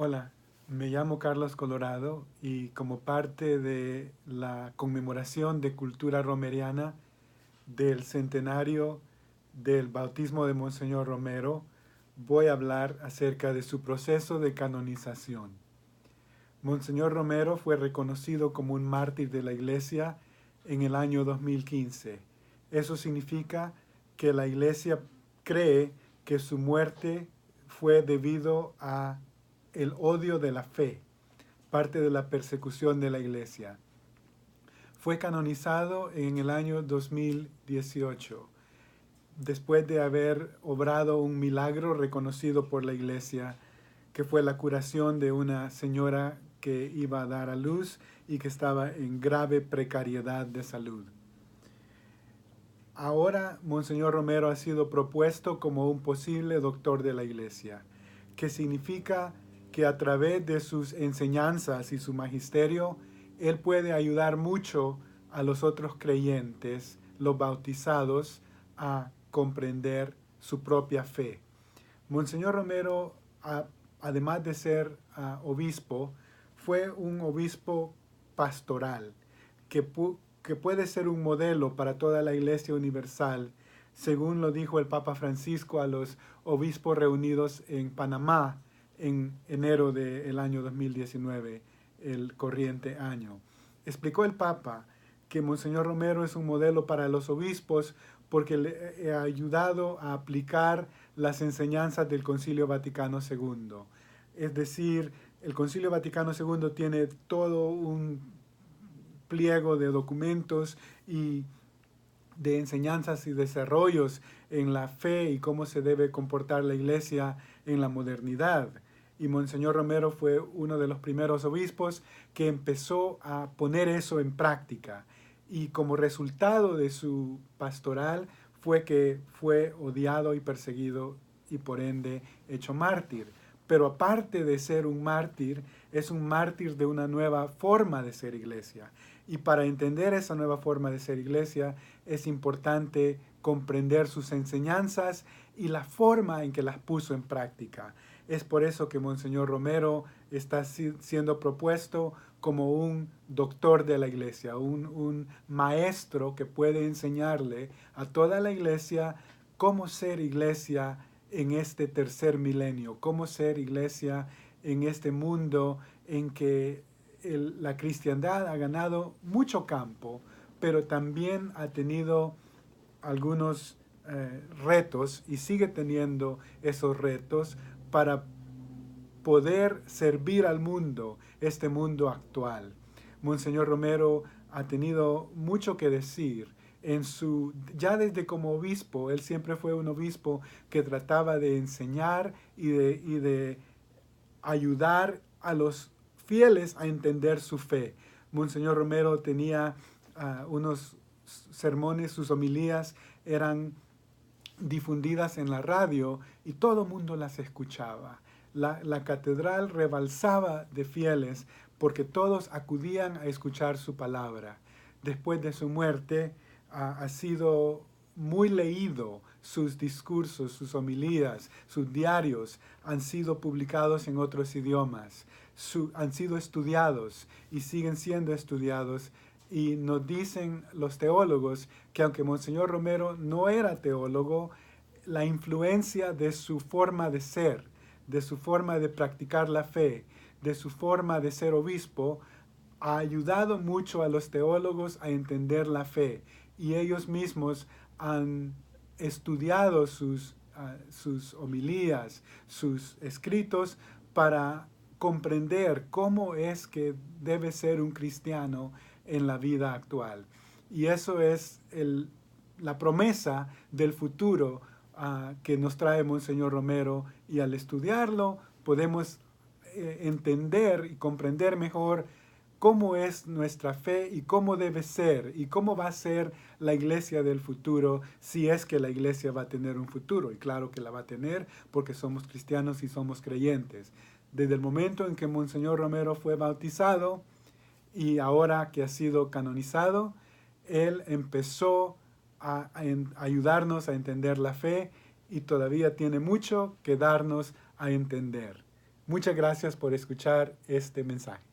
Hola, me llamo Carlos Colorado y como parte de la conmemoración de cultura romeriana del centenario del bautismo de Monseñor Romero, voy a hablar acerca de su proceso de canonización. Monseñor Romero fue reconocido como un mártir de la Iglesia en el año 2015. Eso significa que la Iglesia cree que su muerte fue debido a el odio de la fe, parte de la persecución de la Iglesia. Fue canonizado en el año 2018, después de haber obrado un milagro reconocido por la Iglesia, que fue la curación de una señora que iba a dar a luz y que estaba en grave precariedad de salud. Ahora Monseñor Romero ha sido propuesto como un posible doctor de la Iglesia, que significa que a través de sus enseñanzas y su magisterio, él puede ayudar mucho a los otros creyentes, los bautizados, a comprender su propia fe. Monseñor Romero, además de ser obispo, fue un obispo pastoral que, que puede ser un modelo para toda la Iglesia universal, según lo dijo el Papa Francisco a los obispos reunidos en Panamá en enero del año 2019, el corriente año. Explicó el Papa que Monseñor Romero es un modelo para los obispos porque le ha ayudado a aplicar las enseñanzas del Concilio Vaticano II. Es decir, el Concilio Vaticano II tiene todo un pliego de documentos y de enseñanzas y desarrollos en la fe y cómo se debe comportar la Iglesia en la modernidad. Y Monseñor Romero fue uno de los primeros obispos que empezó a poner eso en práctica. Y como resultado de su pastoral fue que fue odiado y perseguido y por ende hecho mártir. Pero aparte de ser un mártir, es un mártir de una nueva forma de ser iglesia. Y para entender esa nueva forma de ser iglesia es importante comprender sus enseñanzas y la forma en que las puso en práctica. Es por eso que Monseñor Romero está siendo propuesto como un doctor de la iglesia, un maestro que puede enseñarle a toda la iglesia cómo ser iglesia en este tercer milenio, cómo ser iglesia en este mundo en que la cristiandad ha ganado mucho campo, pero también ha tenido algunos retos y sigue teniendo esos retos para poder servir al mundo, este mundo actual. Monseñor Romero ha tenido mucho que decir en ya desde como obispo, él siempre fue un obispo que trataba de enseñar y de ayudar a los fieles a entender su fe. Monseñor Romero tenía unos sermones, sus homilías eran difundidas en la radio y todo el mundo las escuchaba. La catedral rebalsaba de fieles porque todos acudían a escuchar su palabra. Después de su muerte ha sido muy leído, sus discursos, sus homilías, sus diarios han sido publicados en otros idiomas, han sido estudiados y siguen siendo estudiados. Y nos dicen los teólogos que aunque Monseñor Romero no era teólogo, la influencia de su forma de ser, de su forma de practicar la fe, de su forma de ser obispo, ha ayudado mucho a los teólogos a entender la fe y ellos mismos han estudiado sus homilías, sus escritos para comprender cómo es que debe ser un cristiano en la vida actual. Y eso es la promesa del futuro que nos trae Monseñor Romero, y al estudiarlo podemos entender y comprender mejor cómo es nuestra fe y cómo debe ser y cómo va a ser la iglesia del futuro, si es que la iglesia va a tener un futuro. Y claro que la va a tener porque somos cristianos y somos creyentes. Desde el momento en que Monseñor Romero fue bautizado y ahora que ha sido canonizado, él empezó a ayudarnos a entender la fe y todavía tiene mucho que darnos a entender. Muchas gracias por escuchar este mensaje.